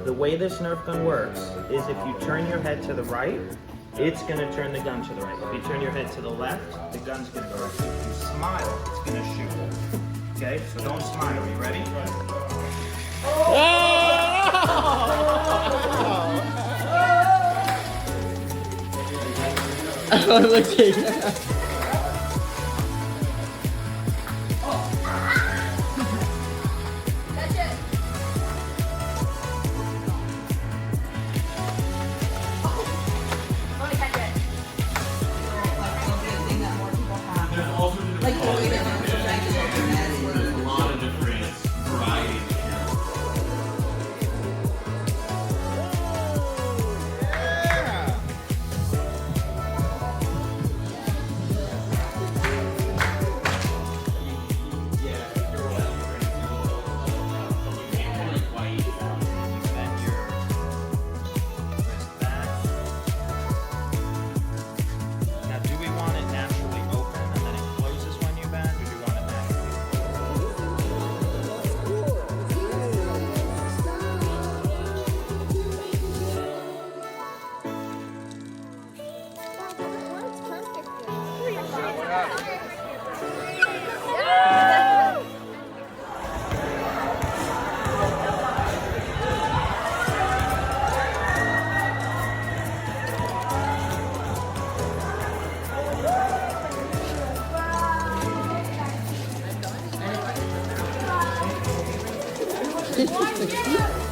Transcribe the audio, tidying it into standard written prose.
the way this Nerf gun works is if you turn your head to the right, it's gonna turn the gun to the right. If you turn your head to the left, the gun's gonna go right. If you smile, it's gonna shoot. Okay, so don't smile. Are you ready? Oh, looking. Watch it!